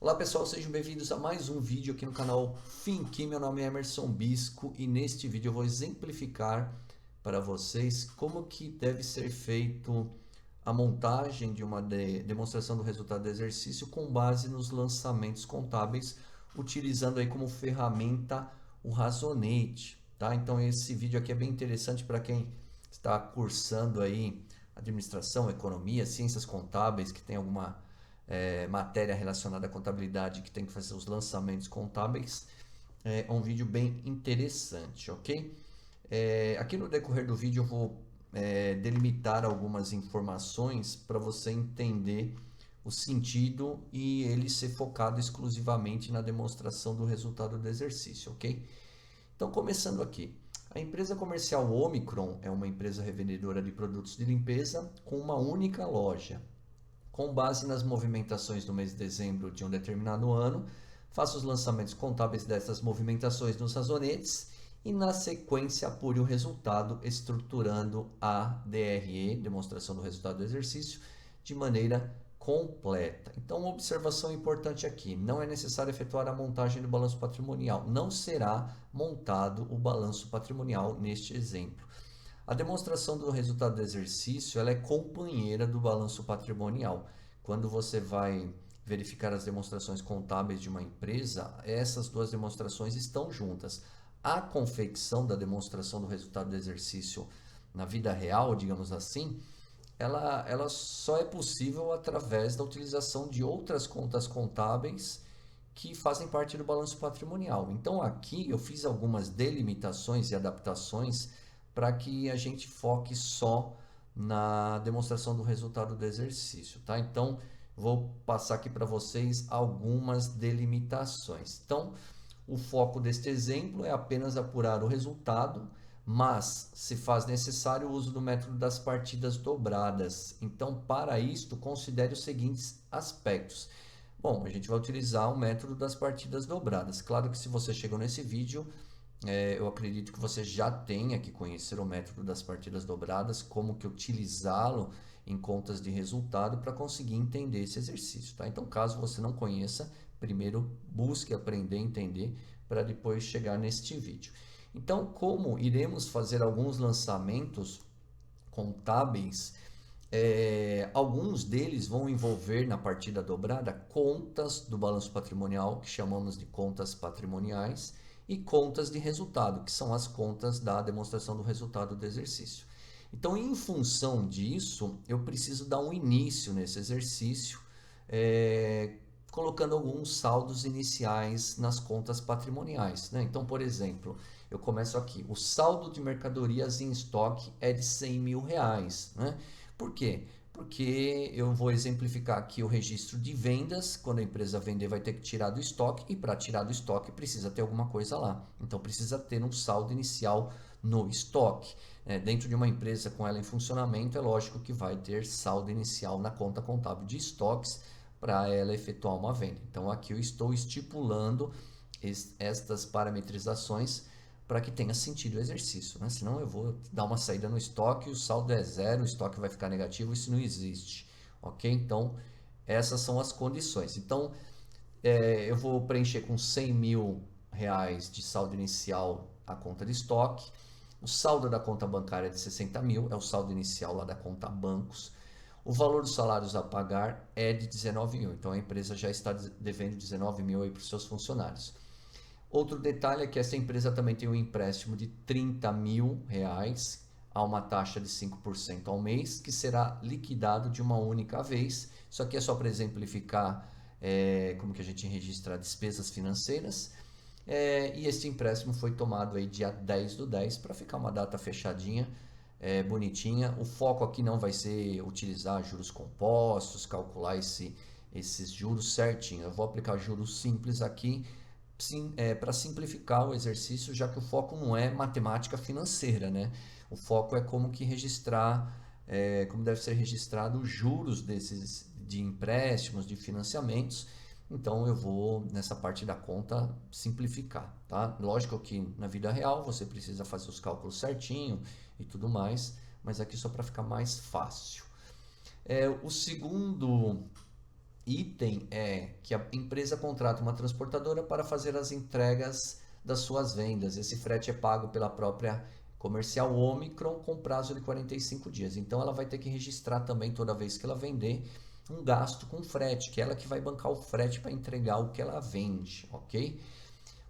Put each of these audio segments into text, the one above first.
Olá pessoal, sejam bem-vindos a mais um vídeo aqui no canal Finqui. Meu nome é Emerson Bisco e neste vídeo eu vou exemplificar para vocês como que deve ser feito a montagem de uma demonstração do resultado do exercício com base nos lançamentos contábeis, utilizando aí como ferramenta o Razonete, tá? Então esse vídeo aqui é bem interessante para quem está cursando aí administração, economia, ciências contábeis, que tem alguma matéria relacionada à contabilidade, que tem que fazer os lançamentos contábeis. É um vídeo bem interessante, ok? Aqui no decorrer do vídeo eu vou delimitar algumas informações para você entender o sentido e ele ser focado exclusivamente na demonstração do resultado do exercício, ok? Então, começando aqui. A empresa comercial Omicron é uma empresa revendedora de produtos de limpeza com uma única loja. Com base nas movimentações do mês de dezembro de um determinado ano, faça os lançamentos contábeis dessas movimentações nos razonetes e, na sequência, apure o resultado estruturando a DRE, demonstração do resultado do exercício, de maneira completa. Então, uma observação importante aqui: não é necessário efetuar a montagem do balanço patrimonial. Não será montado o balanço patrimonial neste exemplo. A demonstração do resultado do exercício ela é companheira do balanço patrimonial. Quando você vai verificar as demonstrações contábeis de uma empresa, essas duas demonstrações estão juntas. A confecção da demonstração do resultado do exercício na vida real, digamos assim, ela só é possível através da utilização de outras contas contábeis que fazem parte do balanço patrimonial. Então aqui eu fiz algumas delimitações e adaptações para que a gente foque só na demonstração do resultado do exercício, tá? Então, vou passar aqui para vocês algumas delimitações. Então, o foco deste exemplo é apenas apurar o resultado, mas se faz necessário o uso do método das partidas dobradas. Então, para isto, considere os seguintes aspectos. Bom, a gente vai utilizar o método das partidas dobradas. Claro que se você chegou nesse vídeo, eu acredito que você já tenha que conhecer o método das partidas dobradas, como que utilizá-lo em contas de resultado para conseguir entender esse exercício, tá? Então, caso você não conheça, primeiro busque aprender a entender para depois chegar neste vídeo. Então, como iremos fazer alguns lançamentos contábeis, alguns deles vão envolver na partida dobrada contas do balanço patrimonial, que chamamos de contas patrimoniais, e contas de resultado, que são as contas da demonstração do resultado do exercício. Então, em função disso, eu preciso dar um início nesse exercício, colocando alguns saldos iniciais nas contas patrimoniais, né? Então, por exemplo, eu começo aqui, o saldo de mercadorias em estoque é de R$100.000, né? Por quê? Porque eu vou exemplificar aqui o registro de vendas. Quando a empresa vender, vai ter que tirar do estoque, e para tirar do estoque precisa ter alguma coisa lá. Então precisa ter um saldo inicial no estoque. Dentro de uma empresa com ela em funcionamento, é lógico que vai ter saldo inicial na conta contábil de estoques para ela efetuar uma venda. Então aqui eu estou estipulando estas parametrizações para que tenha sentido o exercício, né? Senão eu vou dar uma saída no estoque, o saldo é zero, o estoque vai ficar negativo, isso não existe, ok? Então, essas são as condições. Então, eu vou preencher com R$100.000 de saldo inicial a conta de estoque, o saldo da conta bancária é de 60 mil, é o saldo inicial lá da conta bancos, o valor dos salários a pagar é de 19 mil, então a empresa já está devendo 19 mil aí para os seus funcionários. Outro detalhe é que essa empresa também tem um empréstimo de R$30.000 a uma taxa de 5% ao mês, que será liquidado de uma única vez. Isso aqui é só para exemplificar como que a gente registra despesas financeiras. E este empréstimo foi tomado aí dia 10/10 para ficar uma data fechadinha, bonitinha. O foco aqui não vai ser utilizar juros compostos, calcular esses juros certinho. Eu vou aplicar juros simples aqui, para simplificar o exercício, já que o foco não é matemática financeira, né? O foco é como que registrar, como deve ser registrado os juros de empréstimos, de financiamentos. Então eu vou nessa parte da conta simplificar, tá? Lógico que na vida real você precisa fazer os cálculos certinho e tudo mais, mas aqui só para ficar mais fácil. O segundo item é que a empresa contrata uma transportadora para fazer as entregas das suas vendas. Esse frete é pago pela própria comercial Omicron com prazo de 45 dias. Então ela vai ter que registrar também toda vez que ela vender um gasto com frete, que é ela que vai bancar o frete para entregar o que ela vende, ok?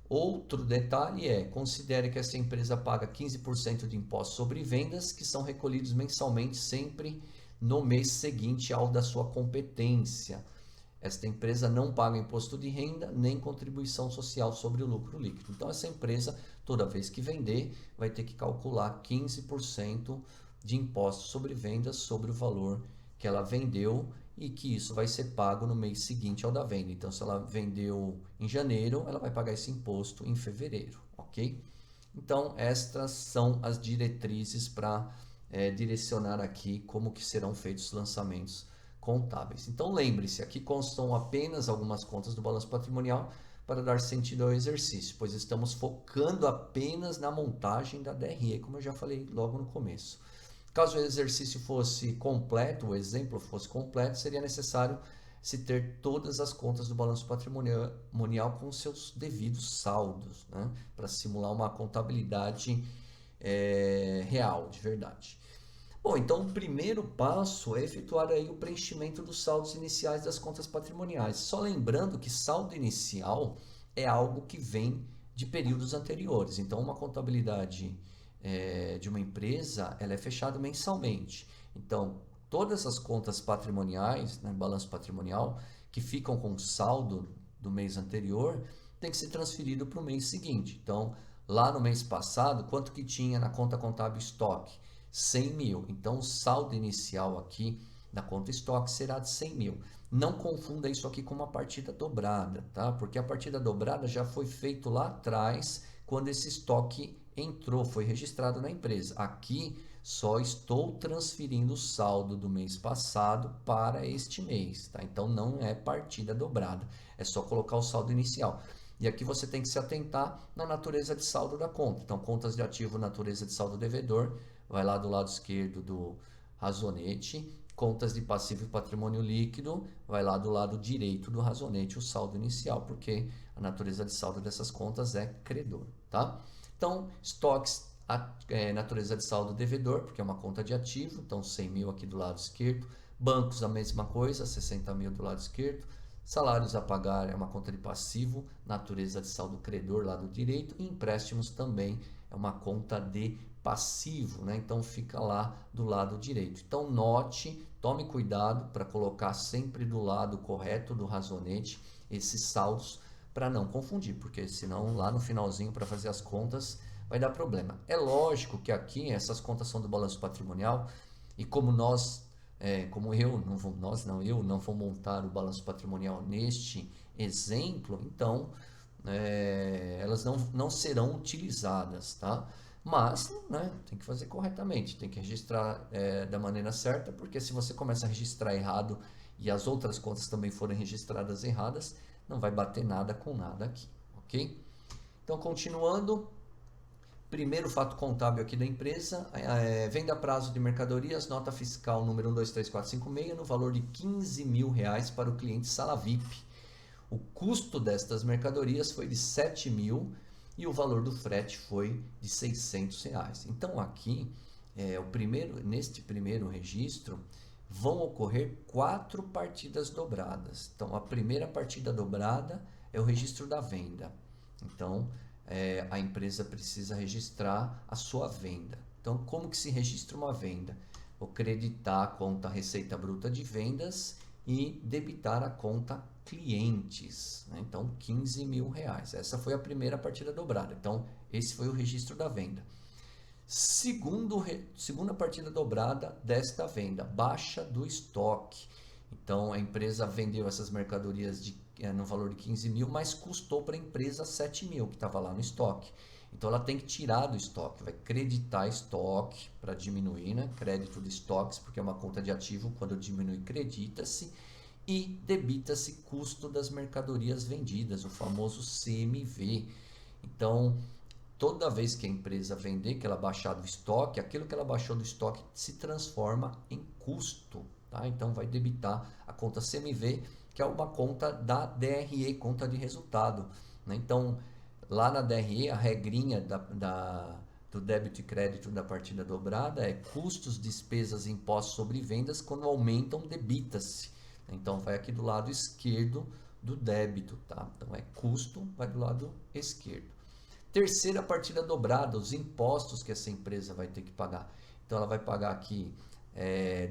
Outro detalhe é, considere que essa empresa paga 15% de impostos sobre vendas, que são recolhidos mensalmente sempre no mês seguinte ao da sua competência. Esta empresa não paga imposto de renda nem contribuição social sobre o lucro líquido. Então, essa empresa, toda vez que vender, vai ter que calcular 15% de imposto sobre vendas sobre o valor que ela vendeu e que isso vai ser pago no mês seguinte ao da venda. Então, se ela vendeu em janeiro, ela vai pagar esse imposto em fevereiro, ok? Então, estas são as diretrizes para direcionar aqui como que serão feitos os lançamentos contábeis. Então lembre-se, aqui constam apenas algumas contas do balanço patrimonial para dar sentido ao exercício, pois estamos focando apenas na montagem da DRE, como eu já falei logo no começo. Caso o exercício fosse completo, o exemplo fosse completo, seria necessário se ter todas as contas do balanço patrimonial com seus devidos saldos, né? Para simular uma contabilidade real, de verdade. Bom, então o primeiro passo é efetuar aí o preenchimento dos saldos iniciais das contas patrimoniais. Só lembrando que saldo inicial é algo que vem de períodos anteriores. Então, uma contabilidade de uma empresa, ela é fechada mensalmente. Então, todas as contas patrimoniais, né, balanço patrimonial, que ficam com saldo do mês anterior, tem que ser transferido para o mês seguinte. Então, lá no mês passado, quanto que tinha na conta contábil estoque? 100 mil. Então, o saldo inicial aqui da conta estoque será de 100 mil. Não confunda isso aqui com uma partida dobrada, tá? Porque a partida dobrada já foi feito lá atrás, quando esse estoque entrou, foi registrado na empresa. Aqui, só estou transferindo o saldo do mês passado para este mês, tá? Então, não é partida dobrada. É só colocar o saldo inicial. E aqui você tem que se atentar na natureza de saldo da conta. Então, contas de ativo, natureza de saldo devedor, vai lá do lado esquerdo do razonete. Contas de passivo e patrimônio líquido, vai lá do lado direito do razonete, o saldo inicial, porque a natureza de saldo dessas contas é credor, tá? Então, estoques, natureza de saldo devedor, porque é uma conta de ativo, então 100 mil aqui do lado esquerdo. Bancos, a mesma coisa, 60 mil do lado esquerdo. Salários a pagar é uma conta de passivo, natureza de saldo credor, lado direito. E empréstimos também é uma conta de passivo, né? Então fica lá do lado direito. Então note, tome cuidado para colocar sempre do lado correto do razonete esses saldos para não confundir, porque senão lá no finalzinho para fazer as contas vai dar problema. É lógico que aqui essas contas são do balanço patrimonial e como eu não vou montar o balanço patrimonial neste exemplo, então elas não serão utilizadas, tá? Mas, né, tem que fazer corretamente, tem que registrar da maneira certa, porque se você começa a registrar errado e as outras contas também forem registradas erradas, não vai bater nada com nada aqui, ok? Então, continuando, primeiro fato contábil aqui da empresa, venda a prazo de mercadorias, nota fiscal número 123456, no valor de R$15 mil para o cliente Sala VIP. O custo destas mercadorias foi de 7 mil e o valor do frete foi de R$600. Então aqui, neste primeiro registro, vão ocorrer 4 partidas dobradas. Então a primeira partida dobrada é o registro da venda. Então a empresa precisa registrar a sua venda. Então como que se registra uma venda? Vou creditar a conta Receita Bruta de Vendas e debitar a conta clientes, né? Então R$15 mil. Essa foi a primeira partida dobrada. Então esse foi o registro da venda. Segunda partida dobrada desta venda, baixa do estoque. Então a empresa vendeu essas mercadorias no valor de 15 mil, mas custou para a empresa 7 mil que estava lá no estoque. Então ela tem que tirar do estoque, vai creditar estoque para diminuir, né? Crédito de estoques, porque é uma conta de ativo, quando diminui, credita-se. E debita-se custo das mercadorias vendidas, o famoso CMV. Então, toda vez que a empresa vender, que ela baixar do estoque, aquilo que ela baixou do estoque se transforma em custo, tá? Então vai debitar a conta CMV que é uma conta da DRE, conta de resultado, né? Então, lá na DRE, a regrinha do débito e crédito da partida dobrada é custos, despesas e impostos sobre vendas, quando aumentam, debita-se. Então, vai aqui do lado esquerdo do débito, tá? Então, é custo, vai do lado esquerdo. Terceira partida dobrada, os impostos que essa empresa vai ter que pagar. Então, ela vai pagar aqui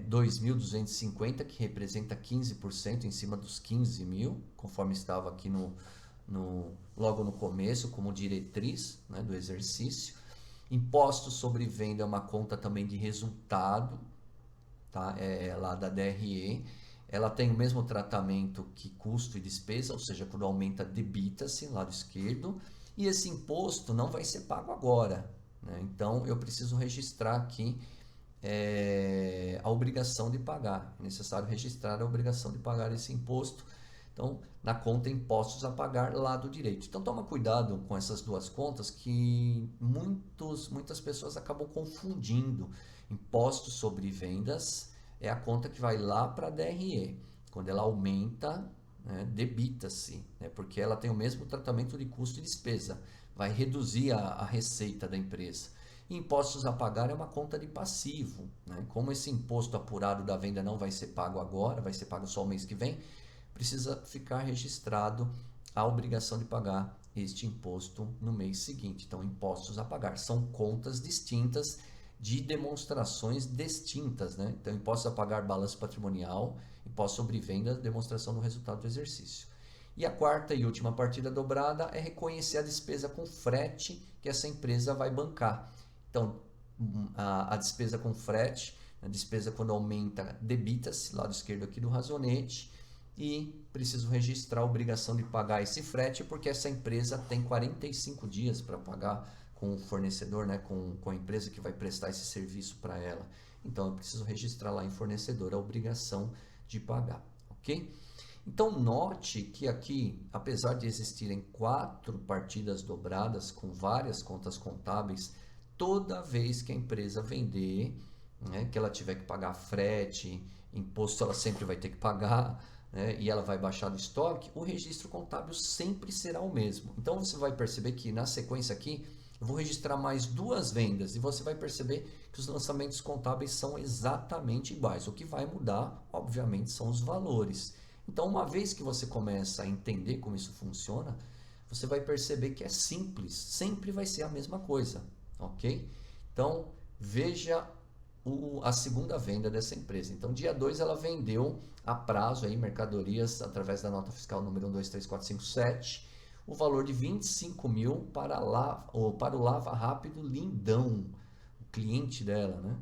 2.250, que representa 15% em cima dos 15 mil, conforme estava aqui logo no começo, como diretriz, né, do exercício. Impostos sobre venda é uma conta também de resultado, tá? Lá da DRE. Ela tem o mesmo tratamento que custo e despesa, ou seja, quando aumenta, debita-se, lado esquerdo. E esse imposto não vai ser pago agora, né? Então, eu preciso registrar aqui a obrigação de pagar. É necessário registrar a obrigação de pagar esse imposto. Então, na conta impostos a pagar, lado direito. Então, toma cuidado com essas duas contas que muitas pessoas acabam confundindo. Impostos sobre vendas é a conta que vai lá para a DRE. Quando ela aumenta, né, debita-se, né, porque ela tem o mesmo tratamento de custo e despesa. Vai reduzir a receita da empresa. Impostos a pagar é uma conta de passivo, né? Como esse imposto apurado da venda não vai ser pago agora, vai ser pago só o mês que vem, precisa ficar registrado a obrigação de pagar este imposto no mês seguinte. Então, impostos a pagar são contas distintas de demonstrações distintas, né? Então, impostos a pagar, balanço patrimonial, imposto sobre venda, demonstração do resultado do exercício. E a quarta e última partida dobrada é reconhecer a despesa com frete que essa empresa vai bancar. Então, a despesa com frete, a despesa quando aumenta, debita-se, lado esquerdo aqui do razonete, e preciso registrar a obrigação de pagar esse frete, porque essa empresa tem 45 dias para pagar com o fornecedor, né, com a empresa que vai prestar esse serviço para ela. Então, eu preciso registrar lá em fornecedor a obrigação de pagar, ok? Então, note que aqui, apesar de existirem 4 partidas dobradas com várias contas contábeis, toda vez que a empresa vender, né, que ela tiver que pagar frete, imposto ela sempre vai ter que pagar, né, e ela vai baixar do estoque, o registro contábil sempre será o mesmo. Então, você vai perceber que na sequência aqui, eu vou registrar mais 2 vendas e você vai perceber que os lançamentos contábeis são exatamente iguais. O que vai mudar, obviamente, são os valores. Então, uma vez que você começa a entender como isso funciona, você vai perceber que é simples, sempre vai ser a mesma coisa, ok? Então, veja a segunda venda dessa empresa. Então, dia 2 ela vendeu a prazo aí, mercadorias através da nota fiscal número 123457, o valor de 25 mil para o Lava Rápido Lindão, o cliente dela, né?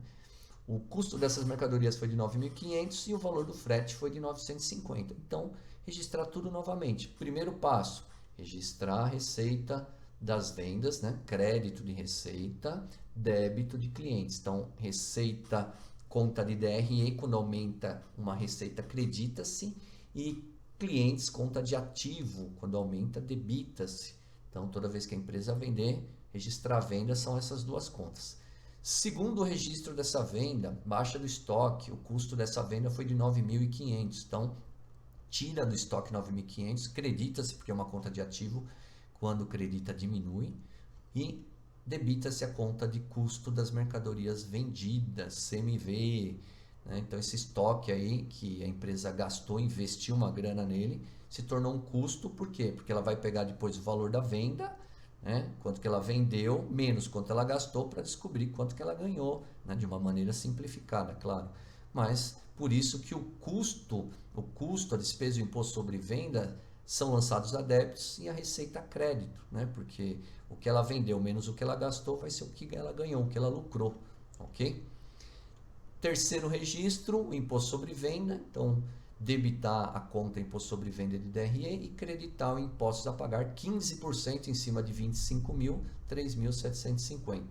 O custo dessas mercadorias foi de 9.500 e o valor do frete foi de 950. Então, registrar tudo novamente. Primeiro passo, registrar a receita das vendas, né? Crédito de receita, débito de clientes. Então, receita, conta de DRE, quando aumenta uma receita, acredita-se, e clientes, conta de ativo, quando aumenta, debita-se. Então, toda vez que a empresa vender, registrar a venda são essas duas contas. Segundo o registro dessa venda, baixa do estoque, o custo dessa venda foi de 9.500. Então, tira do estoque 9.500, credita-se, porque é uma conta de ativo, quando credita diminui, e debita-se a conta de custo das mercadorias vendidas, CMV, né? Então, esse estoque aí que a empresa gastou, investiu uma grana nele, se tornou um custo. Por quê? Porque ela vai pegar depois o valor da venda, né? Quanto que ela vendeu, menos quanto ela gastou, para descobrir quanto que ela ganhou, né? De uma maneira simplificada, claro. Mas, por isso que o custo, a despesa e o imposto sobre venda são lançados a débitos e a receita a crédito, né? Porque o que ela vendeu menos o que ela gastou vai ser o que ela ganhou, o que ela lucrou, ok? Terceiro registro, o imposto sobre venda. Então, debitar a conta imposto sobre venda de DRE e creditar o imposto a pagar 15% em cima de 25 mil, 3.750.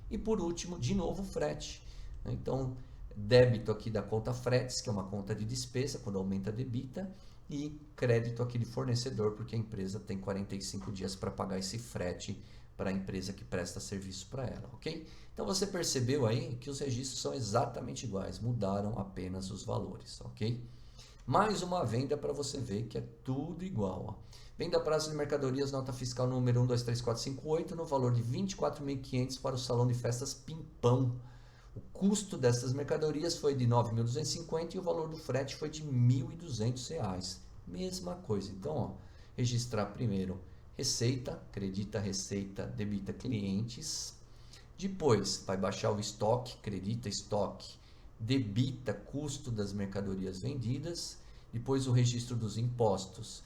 E por último, de novo, frete. Então, débito aqui da conta fretes, que é uma conta de despesa, quando aumenta, debita, e crédito aqui de fornecedor, porque a empresa tem 45 dias para pagar esse frete para a empresa que presta serviço para ela, ok? Então, você percebeu aí que os registros são exatamente iguais, mudaram apenas os valores, ok? Mais uma venda para você ver que é tudo igual. Ó. Venda a prazo de mercadorias, nota fiscal número 123458, no valor de R$ 24.500 para o salão de festas Pimpão. O custo dessas mercadorias foi de R$ 9.250 e o valor do frete foi de R$ 1.200. Mesma coisa. Então, ó, registrar primeiro receita, acredita receita, debita clientes. Depois, vai baixar o estoque, acredita estoque, debita custo das mercadorias vendidas. Depois, o registro dos impostos.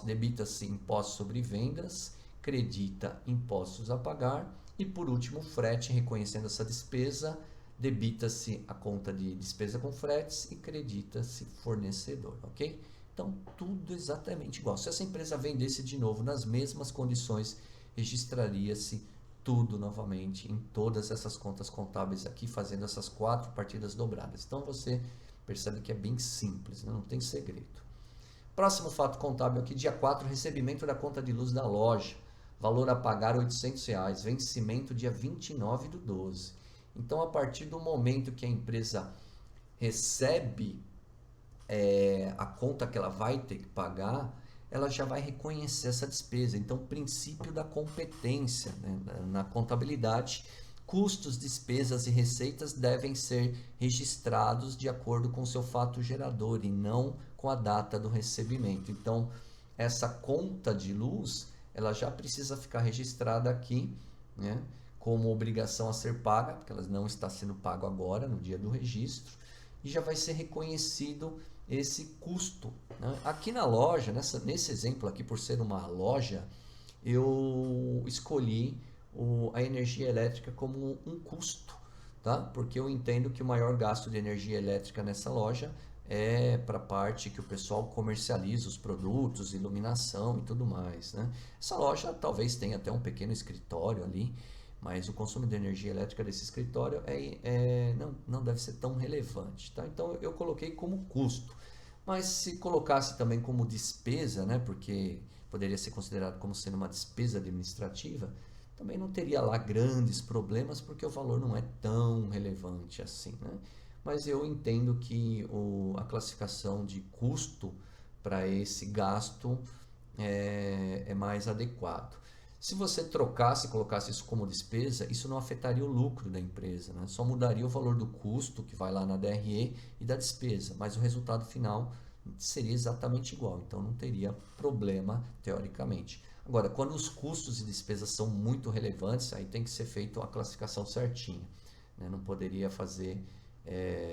Debita-se impostos sobre vendas, acredita impostos a pagar. E por último, frete, reconhecendo essa despesa, debita-se a conta de despesa com fretes e credita-se fornecedor, ok? Então, tudo exatamente igual. Se essa empresa vendesse de novo nas mesmas condições, registraria-se tudo novamente em todas essas contas contábeis aqui, fazendo essas 4 partidas dobradas. Então, você percebe que é bem simples, né? Não tem segredo. Próximo fato contábil aqui, dia 4, recebimento da conta de luz da loja. Valor a pagar R$ 800, vencimento dia 29/12. Então, a partir do momento que a empresa recebe a conta que ela vai ter que pagar, ela já vai reconhecer essa despesa. Então, princípio da competência, né? Na contabilidade, custos, despesas e receitas devem ser registrados de acordo com o seu fato gerador e não com a data do recebimento. Então, essa conta de luz, ela já precisa ficar registrada aqui, né, como obrigação a ser paga, porque ela não está sendo paga agora, no dia do registro, e já vai ser reconhecido esse custo, né? Aqui na loja, nesse exemplo aqui, por ser uma loja, eu escolhi a energia elétrica como um custo, tá? Porque eu entendo que o maior gasto de energia elétrica nessa loja é para a parte que o pessoal comercializa os produtos, iluminação e tudo mais, né? Essa loja talvez tenha até um pequeno escritório ali, mas o consumo de energia elétrica desse escritório não deve ser tão relevante, tá? Então eu coloquei como custo, mas se colocasse também como despesa, né? Porque poderia ser considerado como sendo uma despesa administrativa, também não teria lá grandes problemas, porque o valor não é tão relevante assim, né? Mas eu entendo que a classificação de custo para esse gasto é mais adequado. Se você trocasse e colocasse isso como despesa, isso não afetaria o lucro da empresa, né? Só mudaria o valor do custo, que vai lá na DRE, e da despesa, mas o resultado final seria exatamente igual, então não teria problema teoricamente. Agora, quando os custos e despesas são muito relevantes, aí tem que ser feita a classificação certinha, né? Não poderia fazer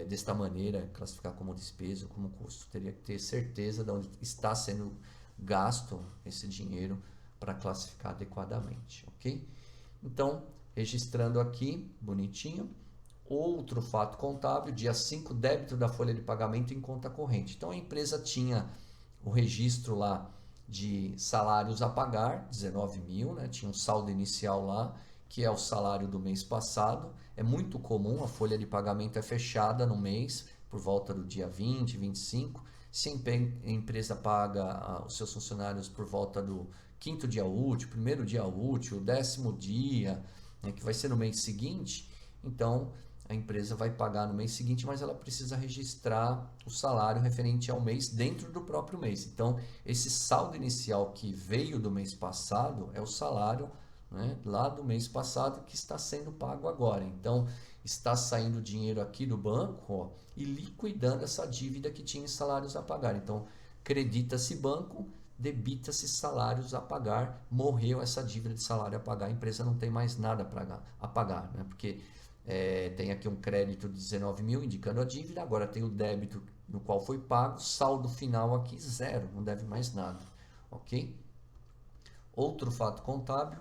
desta maneira, classificar como despesa ou como custo. Teria que ter certeza de onde está sendo gasto esse dinheiro para classificar adequadamente, ok? Então, registrando aqui, bonitinho. Outro fato contábil, dia 5, débito da folha de pagamento em conta corrente. Então, a empresa tinha o registro lá de salários a pagar, 19 mil, né? Tinha um saldo inicial lá, que é o salário do mês passado. É muito comum, a folha de pagamento é fechada no mês, por volta do dia 20, 25. Se a empresa paga os seus funcionários por volta do 5º dia útil, 1º dia útil, 10º dia, né, que vai ser no mês seguinte, então a empresa vai pagar no mês seguinte, mas ela precisa registrar o salário referente ao mês dentro do próprio mês. Então, esse saldo inicial que veio do mês passado é o salário, né, lá do mês passado, que está sendo pago agora. Então, está saindo dinheiro aqui do banco, ó, e liquidando essa dívida que tinha em salários a pagar. Então, credita-se banco, debita-se salários a pagar, morreu essa dívida de salário a pagar, a empresa não tem mais nada a pagar, né? Porque tem aqui um crédito de 19 mil indicando a dívida, agora tem o débito no qual foi pago, saldo final aqui zero, não deve mais nada, ok? Outro fato contábil,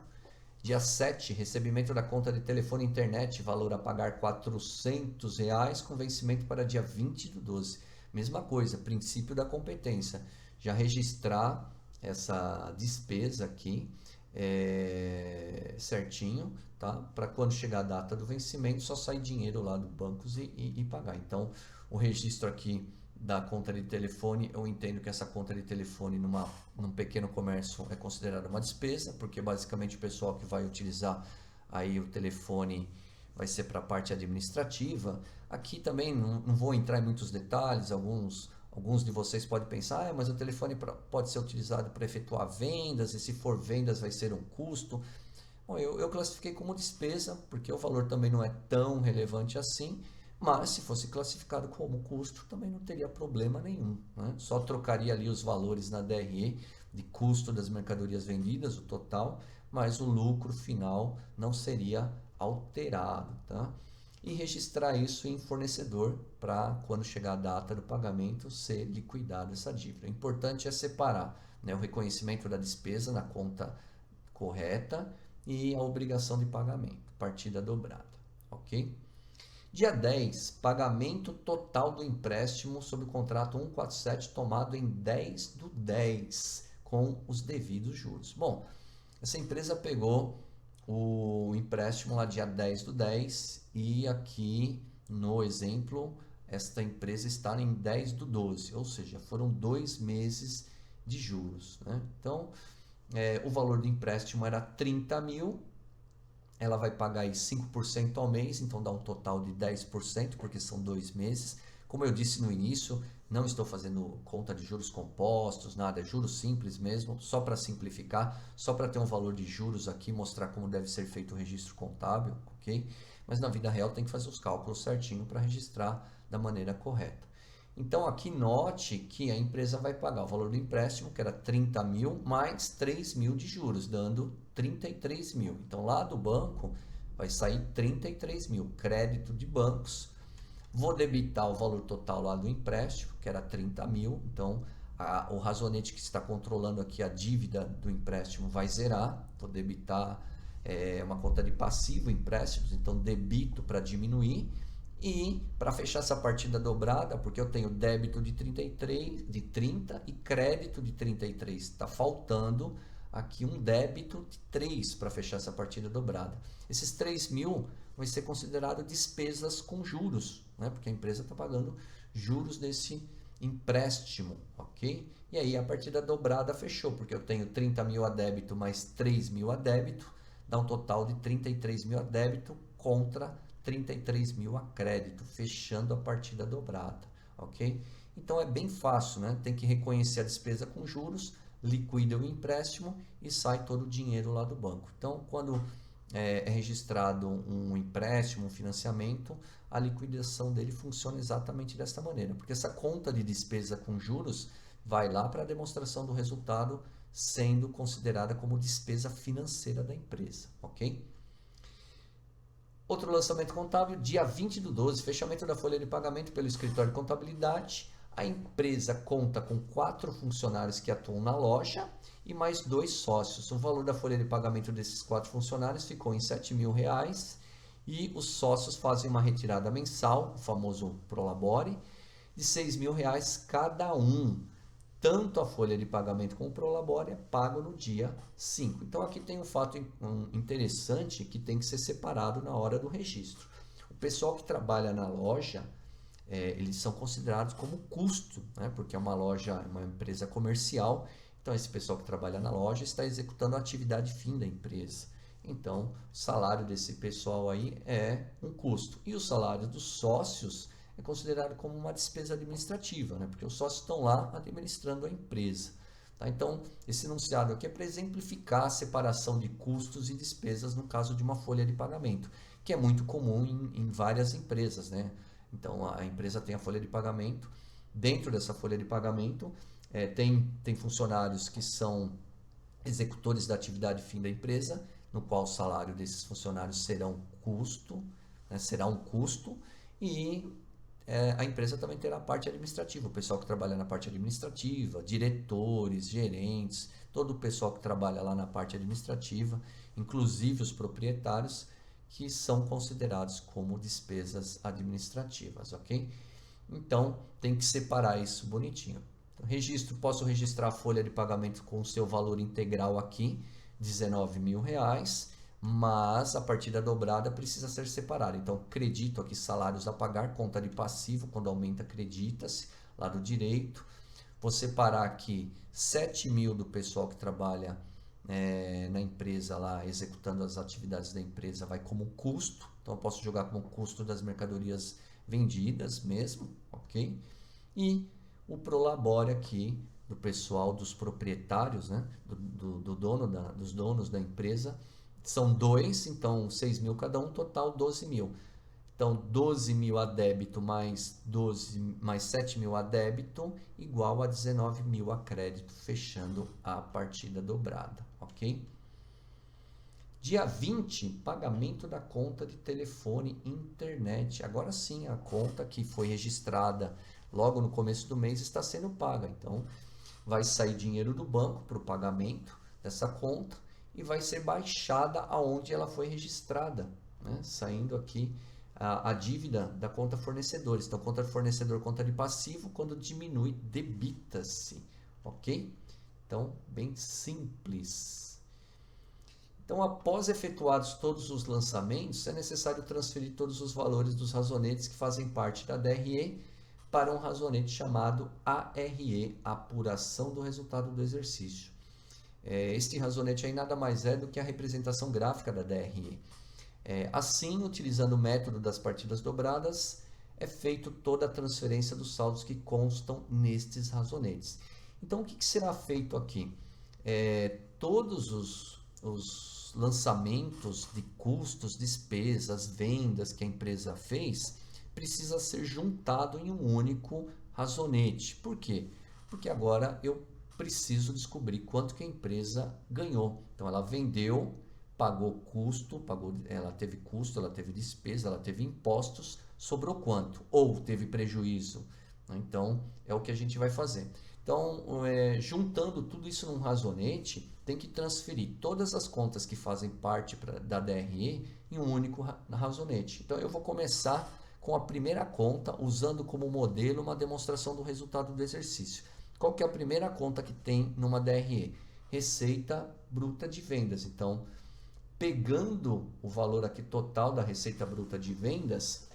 dia 7, recebimento da conta de telefone e internet, valor a pagar R$ 400, com vencimento para dia 20/12. Mesma coisa, princípio da competência, já registrar essa despesa aqui certinho, tá? Para quando chegar a data do vencimento, só sair dinheiro lá do bancos e pagar. Então, o registro aqui da conta de telefone, eu entendo que essa conta de telefone num pequeno comércio é considerada uma despesa, porque basicamente o pessoal que vai utilizar aí o telefone vai ser para a parte administrativa. Aqui também não vou entrar em muitos detalhes, alguns Alguns de vocês podem pensar, mas o telefone pode ser utilizado para efetuar vendas, e se for vendas vai ser um custo. Bom, eu classifiquei como despesa, porque o valor também não é tão relevante assim, mas se fosse classificado como custo, também não teria problema nenhum, né? Só trocaria ali os valores na DRE de custo das mercadorias vendidas, o total, mas o lucro final não seria alterado, tá? E registrar isso em fornecedor para, quando chegar a data do pagamento, ser liquidada essa dívida. O importante é separar, né, o reconhecimento da despesa na conta correta e a obrigação de pagamento, partida dobrada, ok? Dia 10, pagamento total do empréstimo sob o contrato 147 tomado em 10/10, com os devidos juros. Bom, essa empresa pegou o empréstimo lá dia 10/10 e aqui no exemplo, esta empresa está em 10/12, ou seja, foram 2 meses de juros, né? Então, o valor do empréstimo era 30 mil, ela vai pagar aí 5% ao mês, então dá um total de 10%, porque são 2 meses. Como eu disse no início, não estou fazendo conta de juros compostos, nada, é juros simples mesmo, só para simplificar, só para ter um valor de juros aqui, mostrar como deve ser feito o registro contábil, ok? Mas na vida real tem que fazer os cálculos certinho para registrar da maneira correta. Então aqui note que a empresa vai pagar o valor do empréstimo, que era 30 mil, mais 3 mil de juros, dando 33 mil. Então lá do banco vai sair 33 mil, crédito de bancos. Vou debitar o valor total lá do empréstimo, que era 30 mil. Então o razonete que está controlando aqui a dívida do empréstimo vai zerar. Vou debitar uma conta de passivo empréstimos, então debito para diminuir. E para fechar essa partida dobrada, porque eu tenho débito de 33, de 30 e crédito de 33, está faltando aqui um débito de 3 para fechar essa partida dobrada. Esses 3 mil vai ser considerado despesas com juros, né? Porque a empresa está pagando juros desse empréstimo, ok? E aí a partida dobrada fechou, porque eu tenho 30 mil a débito mais 3 mil a débito, dá um total de 33 mil a débito contra 33 mil a crédito, fechando a partida dobrada, ok? Então é bem fácil, né? Tem que reconhecer a despesa com juros, liquida o empréstimo e sai todo o dinheiro lá do banco. Então, quando é registrado um empréstimo, um financiamento, a liquidação dele funciona exatamente desta maneira, porque essa conta de despesa com juros vai lá para a demonstração do resultado, sendo considerada como despesa financeira da empresa, ok? Outro lançamento contábil, dia 20/12, fechamento da folha de pagamento pelo escritório de contabilidade. A empresa conta com 4 funcionários que atuam na loja e mais 2 sócios. O valor da folha de pagamento desses 4 funcionários ficou em R$7 mil e os sócios fazem uma retirada mensal, o famoso Prolabore, de R$6 mil cada um. Tanto a folha de pagamento como o Prolabore é pago no dia 5. Então aqui tem um fato interessante que tem que ser separado na hora do registro. O pessoal que trabalha na loja, eles são considerados como custo, né? Porque é uma loja, uma empresa comercial. Então esse pessoal que trabalha na loja está executando a atividade fim da empresa. Então o salário desse pessoal aí é um custo. E o salário dos sócios é considerado como uma despesa administrativa, né? Porque os sócios estão lá administrando a empresa. Tá? Então, esse enunciado aqui é para exemplificar a separação de custos e despesas no caso de uma folha de pagamento, que é muito comum em várias empresas, né? Então, a empresa tem a folha de pagamento. Dentro dessa folha de pagamento, tem funcionários que são executores da atividade fim da empresa, no qual o salário desses funcionários será um custo, né? Será um custo, e a empresa também terá a parte administrativa, o pessoal que trabalha na parte administrativa, diretores, gerentes, todo o pessoal que trabalha lá na parte administrativa, inclusive os proprietários, que são considerados como despesas administrativas, ok? Então, tem que separar isso bonitinho. Então, posso registrar a folha de pagamento com o seu valor integral aqui, R$19 mil, mas a partida dobrada precisa ser separada. Então, credito aqui salários a pagar, conta de passivo, quando aumenta, acredita-se, lado direito. Vou separar aqui 7 mil do pessoal que trabalha na empresa lá, executando as atividades da empresa, vai como custo. Então, eu posso jogar como custo das mercadorias vendidas mesmo, ok? E o prolabore aqui do pessoal, dos proprietários, né? Dos donos da empresa. São 2, então 6 mil cada um, total 12 mil. Então, 12 mil a débito mais 7 mil a débito, igual a 19 mil a crédito, fechando a partida dobrada, ok? Dia 20, pagamento da conta de telefone e internet. Agora sim, a conta que foi registrada logo no começo do mês está sendo paga. Então, vai sair dinheiro do banco para o pagamento dessa conta e vai ser baixada aonde ela foi registrada, né? Saindo aqui a dívida da conta fornecedores. Então, conta fornecedor, conta de passivo, quando diminui, debita-se, ok? Então, bem simples. Então, após efetuados todos os lançamentos, é necessário transferir todos os valores dos razonetes que fazem parte da DRE para um razonete chamado ARE, apuração do resultado do exercício. Este razonete aí nada mais é do que a representação gráfica da DRE. Assim, utilizando o método das partidas dobradas, é feito toda a transferência dos saldos que constam nestes razonetes. Então, o que será feito aqui? Todos os lançamentos de custos, despesas, vendas que a empresa fez, precisa ser juntado em um único razonete. Por quê? Porque agora eu preciso descobrir quanto que a empresa ganhou. Então, ela vendeu, pagou custo, ela teve custo, ela teve despesa, ela teve impostos, sobrou quanto? Ou teve prejuízo? Então, é o que a gente vai fazer. Então, juntando tudo isso num razonete, tem que transferir todas as contas que fazem parte da DRE em um único razonete. Então, eu vou começar com a primeira conta, usando como modelo uma demonstração do resultado do exercício. Qual que é a primeira conta que tem numa DRE? Receita bruta de vendas. Então, pegando o valor aqui total da receita bruta de vendas,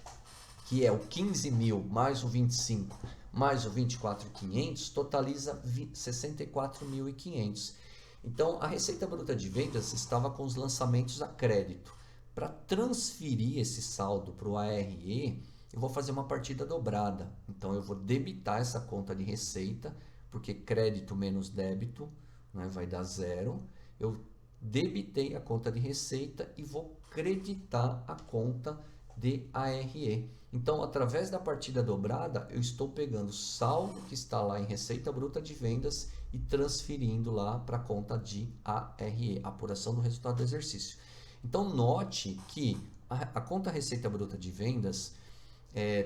que é o 15 mil mais o 25 mais o 24.500, totaliza 64.500. Então, a receita bruta de vendas estava com os lançamentos a crédito. Para transferir esse saldo para o ARE, eu vou fazer uma partida dobrada. Então, eu vou debitar essa conta de receita, porque crédito menos débito, né, vai dar 0. Eu debitei a conta de receita e vou creditar a conta de ARE. Então, através da partida dobrada, eu estou pegando o saldo que está lá em receita bruta de vendas e transferindo lá para a conta de ARE, apuração do resultado do exercício. Então, note que a conta receita bruta de vendas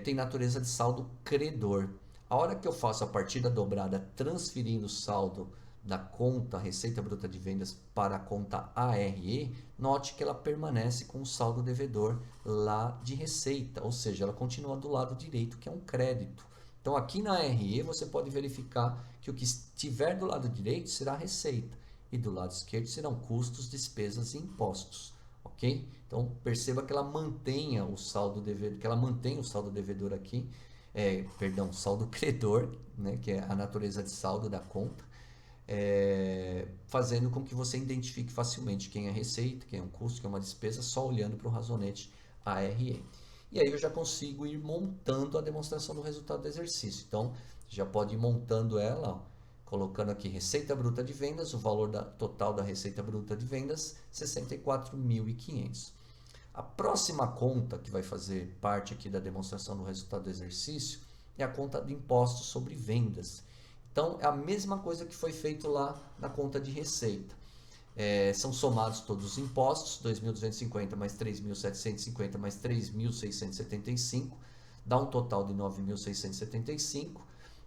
tem natureza de saldo credor. A hora que eu faço a partida dobrada transferindo o saldo da conta receita bruta de vendas para a conta ARE, note que ela permanece com o saldo devedor lá de receita, ou seja, ela continua do lado direito, que é um crédito. Então, aqui na ARE, você pode verificar que o que estiver do lado direito será receita e do lado esquerdo serão custos, despesas e impostos, ok? Então, perceba que ela mantenha o saldo devedor, aqui, saldo credor, né, que é a natureza de saldo da conta, fazendo com que você identifique facilmente quem é receita, quem é um custo, quem é uma despesa, só olhando para o razonete ARE. E aí eu já consigo ir montando a demonstração do resultado do exercício. Então, já pode ir montando ela, ó, colocando aqui receita bruta de vendas, o valor total da receita bruta de vendas, 64.500. A próxima conta que vai fazer parte aqui da demonstração do resultado do exercício é a conta de impostos sobre vendas. Então, é a mesma coisa que foi feito lá na conta de receita. São somados todos os impostos, 2.250 mais 3.750 mais 3.675, dá um total de 9.675.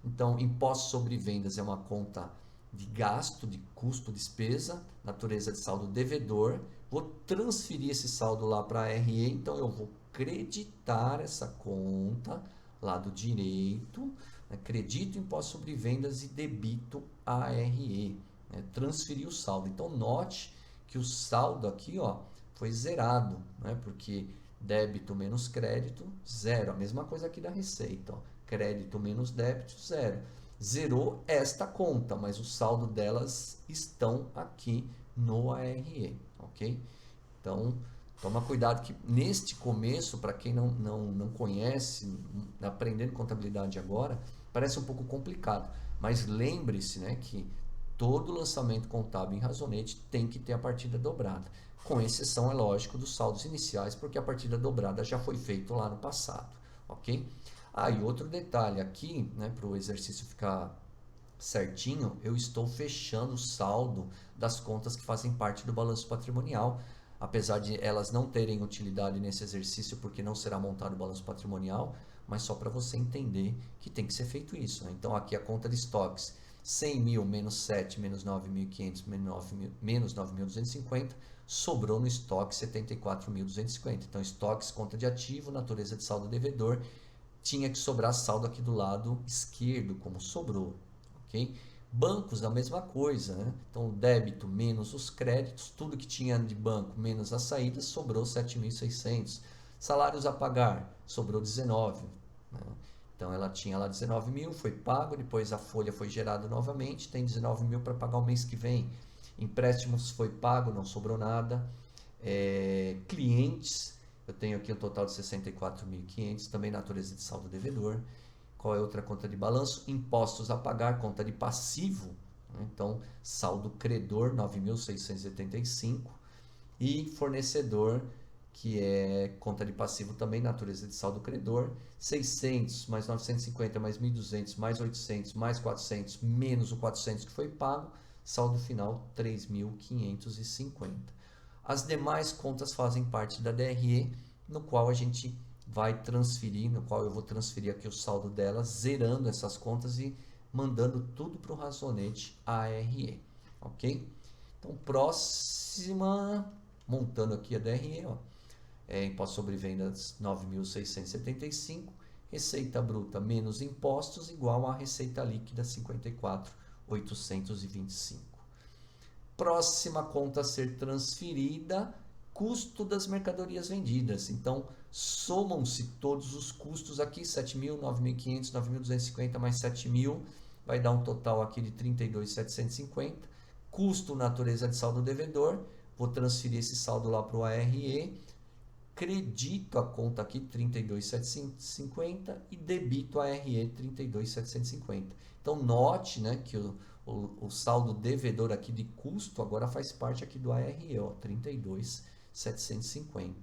Então, impostos sobre vendas é uma conta de gasto, de custo, despesa, natureza de saldo devedor. Vou transferir esse saldo lá para a RE, então eu vou creditar essa conta, lado direito, credito imposto sobre vendas e debito ARE, né? Transferir o saldo. Então, note que o saldo aqui, ó, foi zerado, né? Porque débito menos crédito, zero. A mesma coisa aqui da receita, ó. Crédito menos débito, zero. Zerou esta conta, mas o saldo delas estão aqui no ARE, ok? Então, toma cuidado que neste começo, para quem não conhece, aprendendo contabilidade agora, Parece um pouco complicado, mas lembre-se, né, que todo lançamento contábil em razonete tem que ter a partida dobrada, com exceção, é lógico, dos saldos iniciais, porque a partida dobrada já foi feita lá no passado, ok? E outro detalhe aqui, né, para o exercício ficar certinho, eu estou fechando o saldo das contas que fazem parte do balanço patrimonial, apesar de elas não terem utilidade nesse exercício, porque não será montado o balanço patrimonial, mas só para você entender que tem que ser feito isso, né? Então aqui a conta de estoques, 100 mil menos 7 menos 9.500 menos 9.250, sobrou no estoque 74.250. Então estoques, conta de ativo, natureza de saldo devedor, tinha que sobrar saldo aqui do lado esquerdo, como sobrou, ok? Bancos, a mesma coisa, né? Então, o débito menos os créditos, tudo que tinha de banco menos as saídas, sobrou 7.600. Salários a pagar, sobrou 19. Né? Então, ela tinha lá 19 mil, foi pago, depois a folha foi gerada novamente, tem 19 mil para pagar o mês que vem. Empréstimos foi pago, não sobrou nada. Clientes, eu tenho aqui um total de 64.500, também natureza de saldo devedor. Qual é outra conta de balanço? Impostos a pagar, conta de passivo. Né? Então, saldo credor, 9.685. E fornecedor, que é conta de passivo também, natureza de saldo credor, 600 mais 950 mais 1.200 mais 800 mais 400 menos o 400 que foi pago, saldo final 3.550. As demais contas fazem parte da DRE, no qual a gente vai transferir, no qual eu vou transferir aqui o saldo delas, zerando essas contas e mandando tudo para o razonete ARE, ok? Então, próxima, montando aqui a DRE, ó, imposto sobre vendas 9.675, receita bruta menos impostos igual a receita líquida 54.825. Próxima conta a ser transferida, custo das mercadorias vendidas. Então, somam-se todos os custos aqui, 7.000, 9.500, 9.250 mais 7.000, vai dar um total aqui de 32.750. Custo natureza de saldo devedor, vou transferir esse saldo lá para o ARE, credito a conta aqui 32.750 e debito a ARE 32.750. Então, note, né, que o saldo devedor aqui de custo agora faz parte aqui do ARE, ó, 32.750,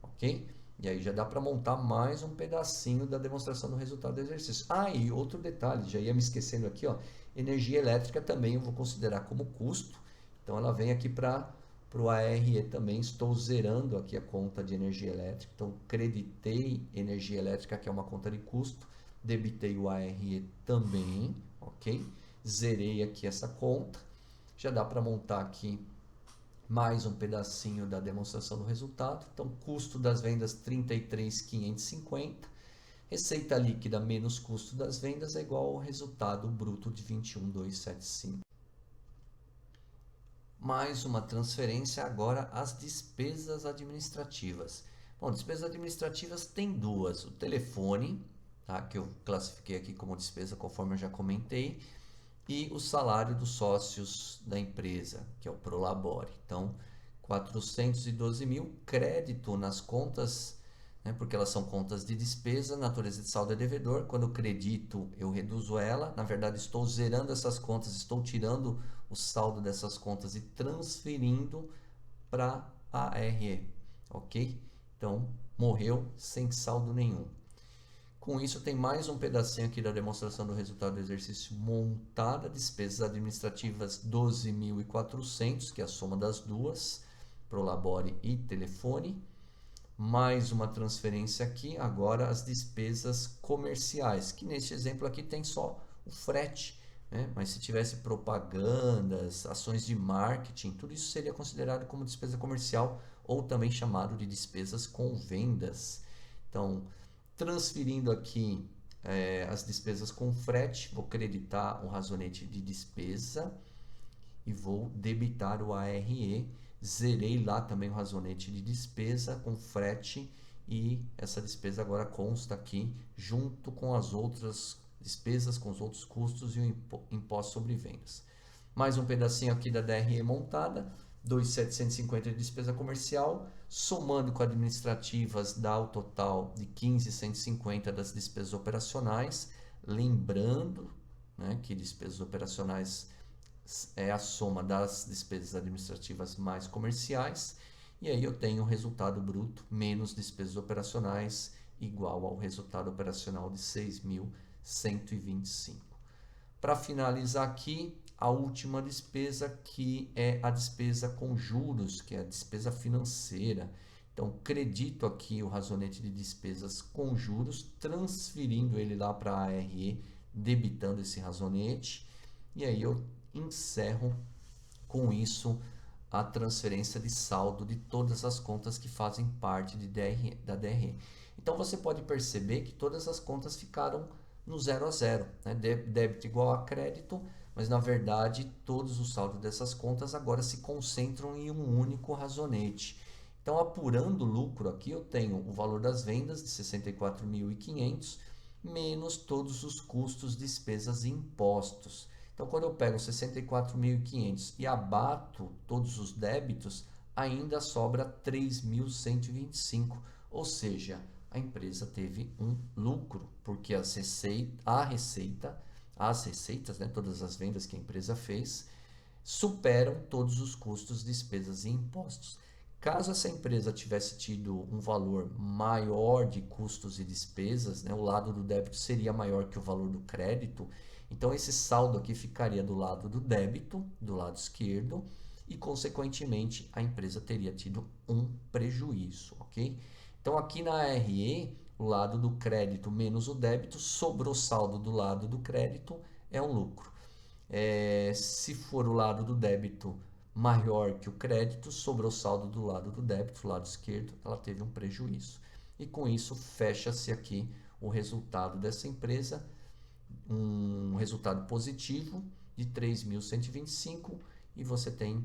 ok? E aí já dá para montar mais um pedacinho da demonstração do resultado do exercício. E outro detalhe, já ia me esquecendo aqui, ó, energia elétrica também eu vou considerar como custo, então ela vem aqui para o ARE também, estou zerando aqui a conta de energia elétrica, então creditei energia elétrica, que é uma conta de custo, debitei o ARE também, ok? Zerei aqui essa conta, já dá para montar aqui mais um pedacinho da demonstração do resultado. Então, custo das vendas 33.550, receita líquida menos custo das vendas é igual ao resultado bruto de 21.275. Mais uma transferência agora às despesas administrativas. Bom, despesas administrativas tem duas, o telefone, tá, que eu classifiquei aqui como despesa conforme eu já comentei, e o salário dos sócios da empresa, que é o Prolabore. Então, 412 mil, crédito nas contas, né, porque elas são contas de despesa, natureza de saldo é devedor. Quando eu credito, eu reduzo ela. Na verdade, estou zerando essas contas, estou tirando o saldo dessas contas e transferindo para a ARE, ok? Então, morreu sem saldo nenhum. Com isso, tem mais um pedacinho aqui da demonstração do resultado do exercício montada, despesas administrativas 12.400, que é a soma das duas, Prolabore e telefone. Mais uma transferência aqui, agora as despesas comerciais, que neste exemplo aqui tem só o frete, né? Mas se tivesse propagandas, ações de marketing, tudo isso seria considerado como despesa comercial ou também chamado de despesas com vendas. Então, transferindo aqui as despesas com frete, vou creditar o razonete de despesa e vou debitar o ARE. Zerei lá também o razonete de despesa com frete e essa despesa agora consta aqui junto com as outras despesas, com os outros custos e o imposto sobre vendas. Mais um pedacinho aqui da DRE montada, 2.750 de despesa comercial, somando com administrativas dá o total de 15.150 das despesas operacionais, Lembrando, né, que despesas operacionais é a soma das despesas administrativas mais comerciais, e aí eu tenho o resultado bruto menos despesas operacionais igual ao resultado operacional de 6.125. Para finalizar aqui, a última despesa, que é a despesa com juros, que é a despesa financeira. Então, credito aqui o razonete de despesas com juros, transferindo ele lá para a ARE, debitando esse razonete, e aí eu encerro com isso a transferência de saldo de todas as contas que fazem parte da DRE. Então, você pode perceber que todas as contas ficaram no 0 a 0, né? Débito igual a crédito, mas na verdade todos os saldos dessas contas agora se concentram em um único razonete. Então, apurando o lucro aqui, eu tenho o valor das vendas de 64.500 menos todos os custos, despesas e impostos. Então, quando eu pego 64.500 e abato todos os débitos, ainda sobra 3.125, ou seja, a empresa teve um lucro, porque as receitas, né, todas as vendas que a empresa fez, superam todos os custos, despesas e impostos. Caso essa empresa tivesse tido um valor maior de custos e despesas, né, o lado do débito seria maior que o valor do crédito, então esse saldo aqui ficaria do lado do débito, do lado esquerdo, e consequentemente a empresa teria tido um prejuízo, ok? Então aqui na RE, o lado do crédito menos o débito, sobrou saldo do lado do crédito, é um lucro. Se for o lado do débito maior que o crédito, sobrou saldo do lado do débito, lado esquerdo, ela teve um prejuízo. E com isso fecha-se aqui o resultado dessa empresa, um resultado positivo de 3.125, e você tem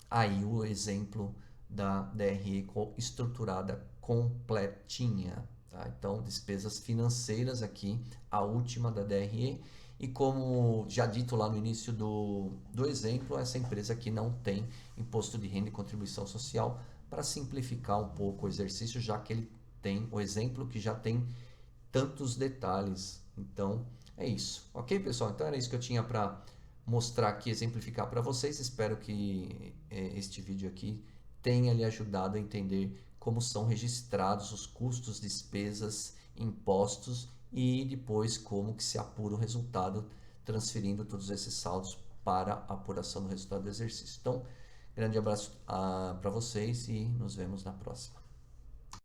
aí o exemplo da DRE estruturada completinha. Tá? Então, despesas financeiras aqui, a última da DRE. E como já dito lá no início do exemplo, essa empresa aqui não tem imposto de renda e contribuição social, para simplificar um pouco o exercício, já que ele tem o exemplo que já tem tantos detalhes. Então, é isso. Ok, pessoal? Então, era isso que eu tinha para mostrar aqui, exemplificar para vocês. Espero que este vídeo aqui tenha lhe ajudado a entender como são registrados os custos, despesas, impostos e depois como que se apura o resultado, transferindo todos esses saldos para a apuração do resultado do exercício. Então, grande abraço para vocês e nos vemos na próxima.